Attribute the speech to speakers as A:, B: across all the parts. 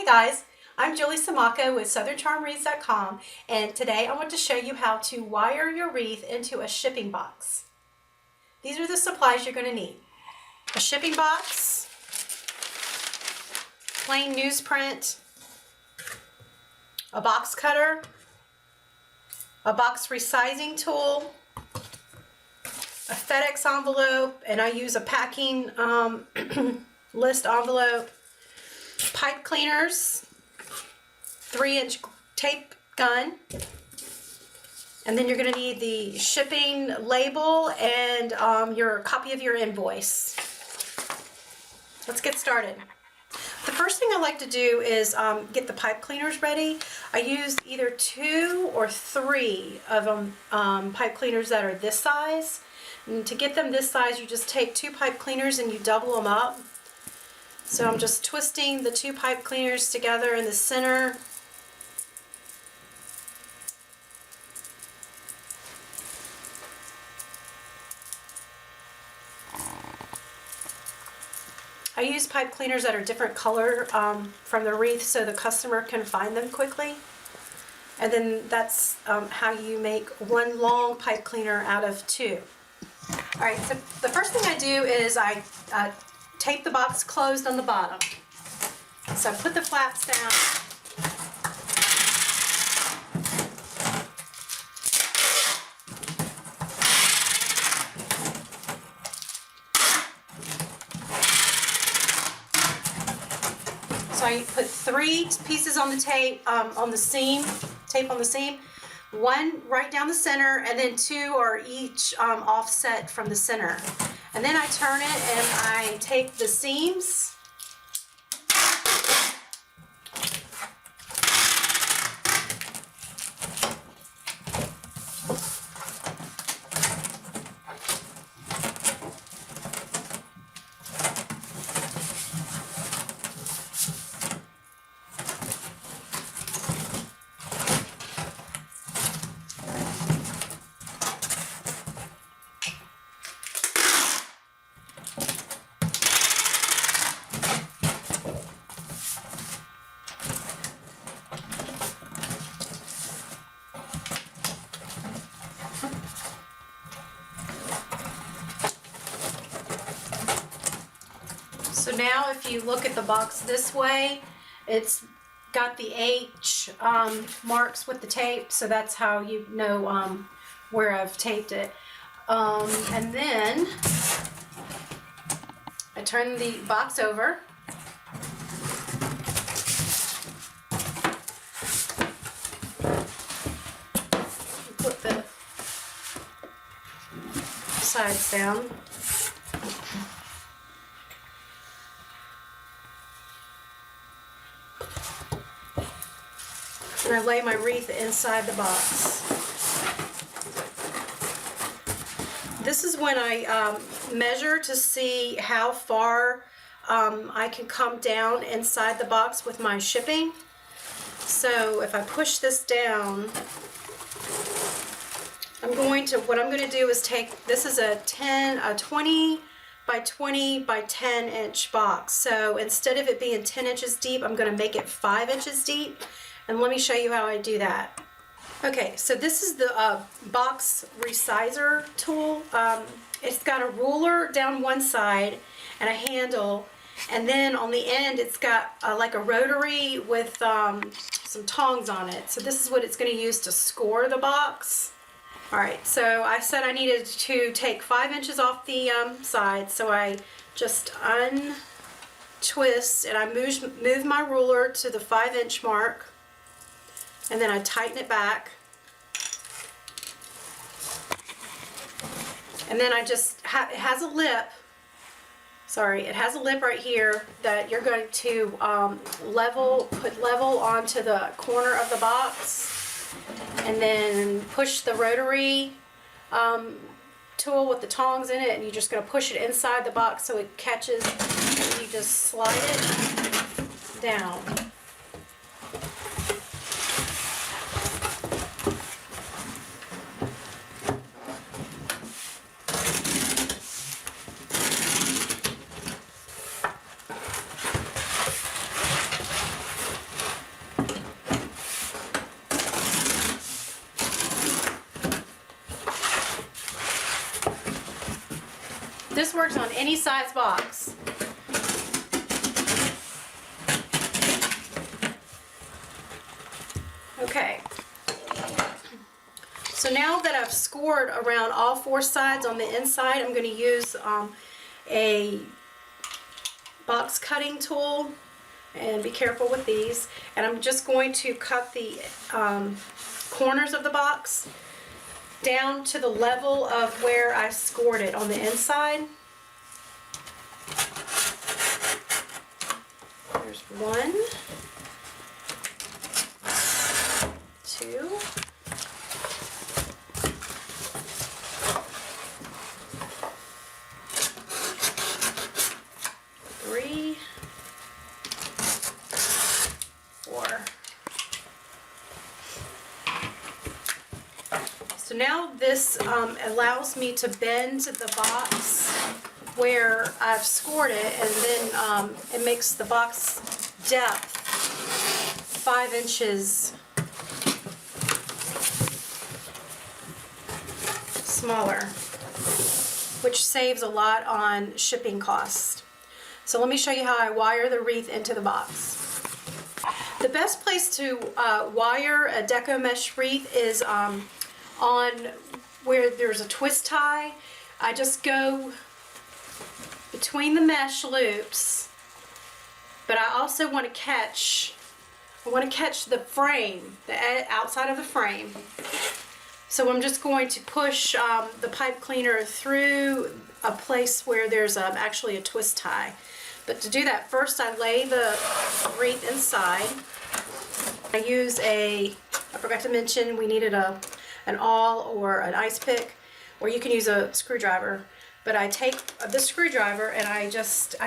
A: Hey guys, I'm Julie Samako with SouthernCharmWreaths.com, and today I want to show you how to wire your wreath into a shipping box. These are the supplies you're going to need. A shipping box, plain newsprint, a box cutter, a box resizing tool, a FedEx envelope, and I use a packing list envelope, pipe cleaners, 3-inch tape gun, and then you're going to need the shipping label and your copy of your invoice. Let's get started. The first thing I like to do is get the pipe cleaners ready. I use either 2 or 3 of them, pipe cleaners that are this size. And to get them this size, you just take 2 pipe cleaners and you double them up. So I'm just twisting the 2 pipe cleaners together in the center. I use pipe cleaners that are different color from the wreath so the customer can find them quickly. And then that's how you make one long pipe cleaner out of 2. Alright, so the first thing I do is I tape the box closed on the bottom. So I put the flaps down. So I put 3 pieces on the tape on the seam, tape on the seam, 1 right down the center, and then 2 are each offset from the center. And then I turn it and I take the seams So now if you look at the box this way, it's got the H marks with the tape, so that's how you know where I've taped it. And then I turn the box over. Put the sides down. And I lay my wreath inside the box. This is when I measure to see how far I can come down inside the box with my shipping. So if I push this down, what I'm going to do is take, this is a 20 by 20 by 10 inch box. So instead of it being 10 inches deep, I'm going to make it 5 inches deep. And let me show you how I do that. Okay, so this is the box resizer tool. It's got a ruler down one side and a handle, and then on the end it's got like a rotary with some tongs on it. So this is what it's going to use to score the box. Alright, so I said I needed to take 5 inches off the side, so I just untwist and I move my ruler to the 5-inch mark. And then I tighten it back. And then I just, it has a lip. Sorry, it has a lip right here that you're going to put level onto the corner of the box. And then push the rotary tool with the tongs in it. And you're just going to push it inside the box so it catches. And you just slide it down. This works on any size box. Okay. So now that I've scored around all 4 sides on the inside, I'm going to use a box cutting tool, and be careful with these. And I'm just going to cut the corners of the box down to the level of where I scored it on the inside. There's 1, 2, 3, 4. So now this allows me to bend the box where I've scored it, and then it makes the box depth 5 inches smaller, which saves a lot on shipping costs. So let me show you how I wire the wreath into the box. The best place to wire a deco mesh wreath is on where there's a twist tie. I just go between the mesh loops, but I also want to catch the frame, the outside of the frame. So I'm just going to push the pipe cleaner through a place where there's actually a twist tie. But to do that, first I lay the wreath inside. I use I forgot to mention we needed an awl or an ice pick, or you can use a screwdriver. But I take the screwdriver and I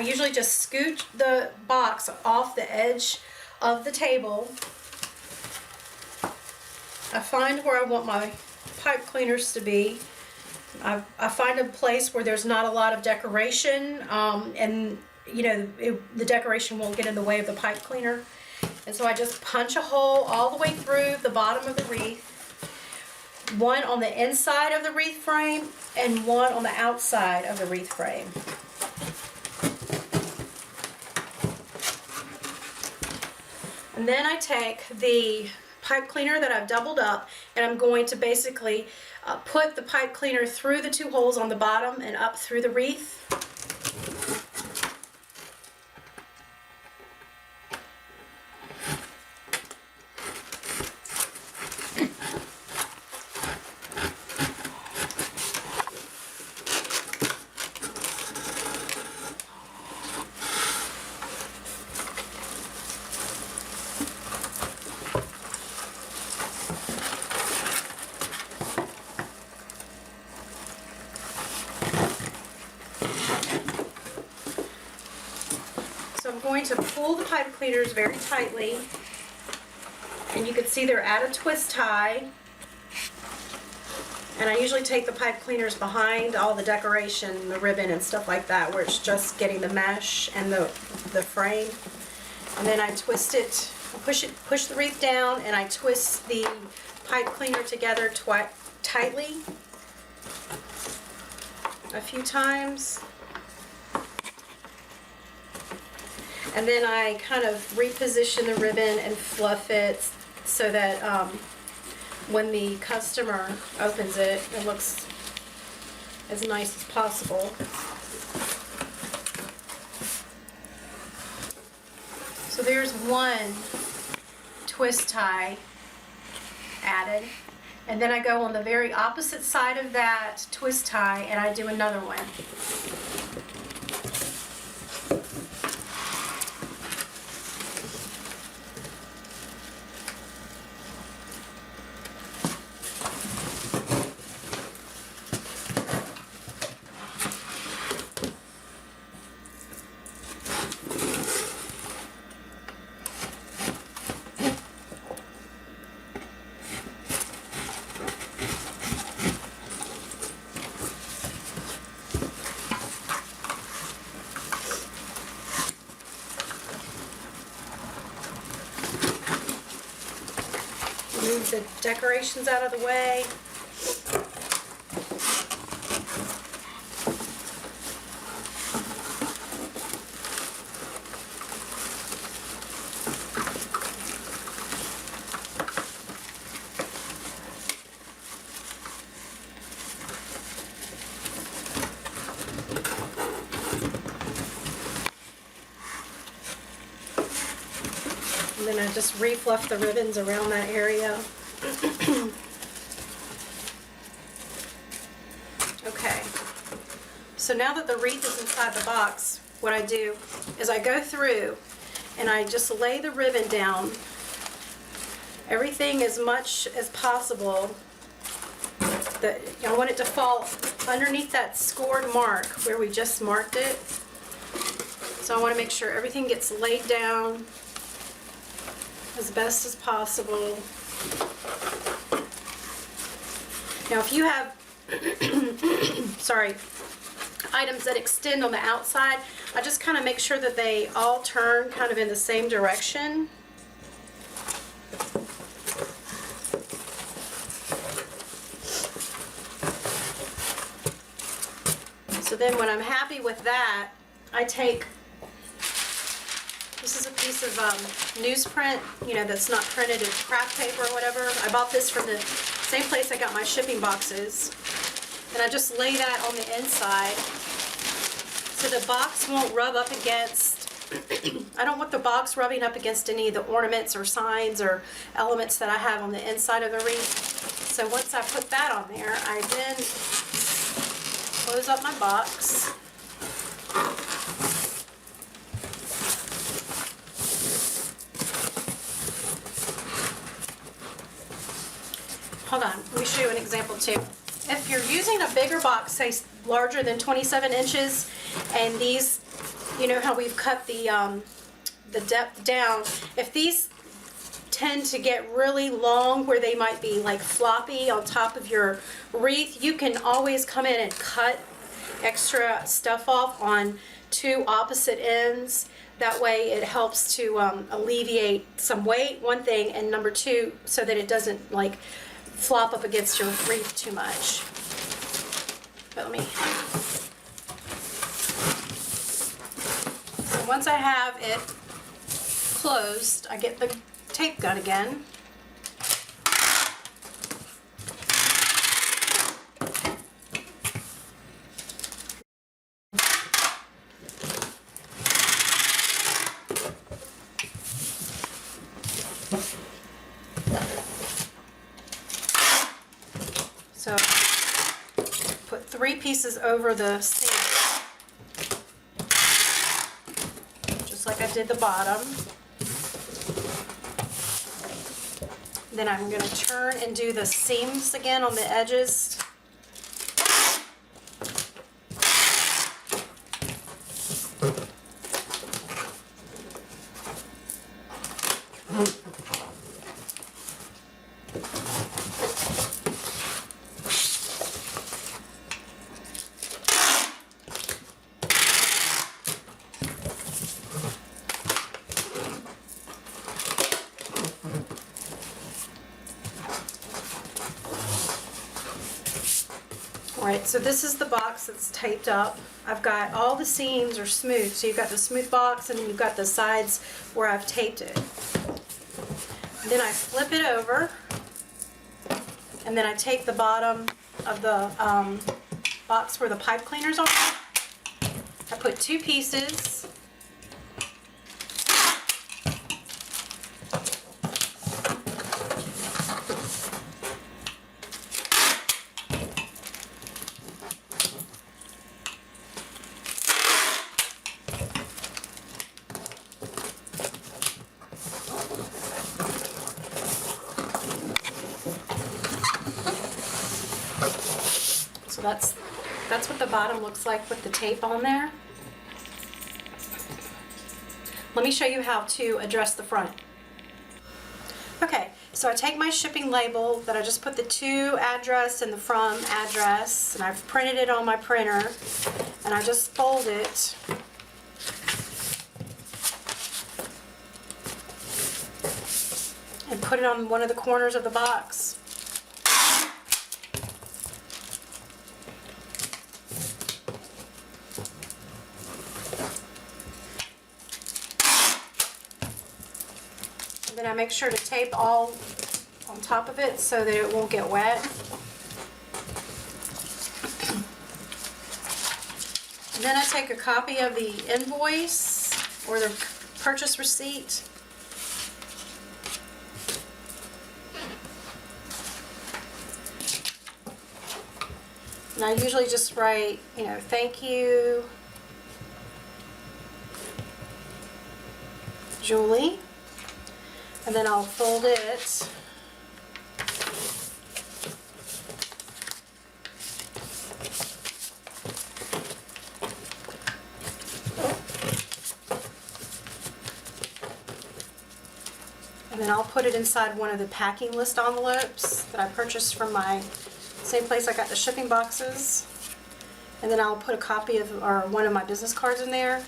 A: usually just scoot the box off the edge of the table. I find where I want my pipe cleaners to be. I find a place where there's not a lot of decoration, and you know, the decoration won't get in the way of the pipe cleaner. And so I just punch a hole all the way through the bottom of the wreath, one on the inside of the wreath frame and one on the outside of the wreath frame. And then I take the pipe cleaner that I've doubled up, and I'm going to basically put the pipe cleaner through the 2 holes on the bottom and up through the wreath. So I'm going to pull the pipe cleaners very tightly, and you can see they're at a twist tie. And I usually take the pipe cleaners behind all the decoration, the ribbon and stuff like that, where it's just getting the mesh and the frame. And then I twist it, push the wreath down, and I twist the pipe cleaner together tightly a few times. And then I kind of reposition the ribbon and fluff it so that when the customer opens it, it looks as nice as possible. So there's one twist tie added. And then I go on the very opposite side of that twist tie and I do another one. Move the decorations out of the way. And then I just refluff the ribbons around that area. Okay, so now that the wreath is inside the box, what I do is I go through and I just lay the ribbon down, everything as much as possible. I want it to fall underneath that scored mark where we just marked it. So I want to make sure everything gets laid down as best as possible. Now if you have sorry, items that extend on the outside, I just kind of make sure that they all turn kind of in the same direction. So then when I'm happy with that, I take, this is a piece of newsprint, you know, that's not printed in craft paper or whatever. I bought this from the same place I got my shipping boxes. And I just lay that on the inside so the box won't rub up against, I don't want the box rubbing up against any of the ornaments or signs or elements that I have on the inside of the wreath. So once I put that on there, I then close up my box. Hold on, let me show you an example too. If you're using a bigger box, say larger than 27 inches, and these, you know how we've cut the depth down, if these tend to get really long where they might be like floppy on top of your wreath, you can always come in and cut extra stuff off on two opposite ends. That way it helps to alleviate some weight, one thing, and number two, so that it doesn't like flop up against your wreath too much. But let me, so once I have it closed, I get the tape gun again. So put 3 pieces over the seam, just like I did the bottom. Then I'm going to turn and do the seams again on the edges. Alright, so this is the box that's taped up. I've got all the seams are smooth, so you've got the smooth box and then you've got the sides where I've taped it. And then I flip it over, and then I take the bottom of the box where the pipe cleaners are. I put 2 pieces. So that's what the bottom looks like with the tape on there. Let me show you how to address the front. Okay, so I take my shipping label that I just put the to address and the from address, and I've printed it on my printer, and I just fold it. And put it on one of the corners of the box. And then I make sure to tape all on top of it so that it won't get wet. And then I take a copy of the invoice or the purchase receipt, And I usually just write, you know, thank you, Julie. And then I'll fold it. And then I'll put it inside one of the packing list envelopes that I purchased from my same place I got the shipping boxes. And then I'll put a copy of, or one of my business cards in there.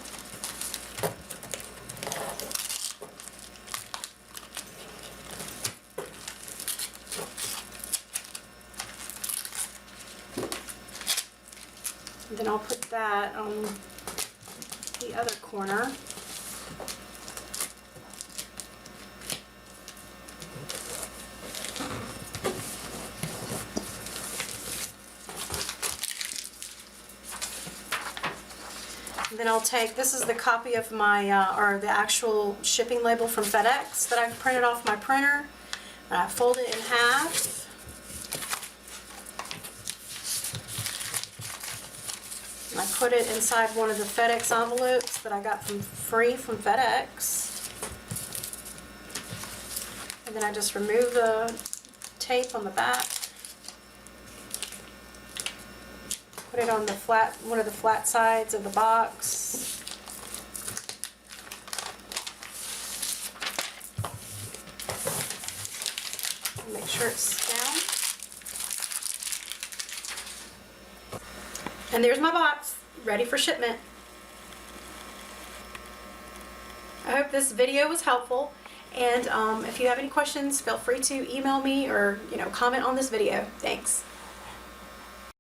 A: And then I'll put that on the other corner. And then I'll take, this is the copy of my, or the actual shipping label from FedEx that I've printed off my printer. And I fold it in half. And I put it inside one of the FedEx envelopes that I got free from FedEx. And then I just remove the tape on the back. Put it on the flat, one of the flat sides of the box. Make sure it's down. And there's my box, ready for shipment. I hope this video was helpful. And if you have any questions, feel free to email me or comment on this video. Thanks.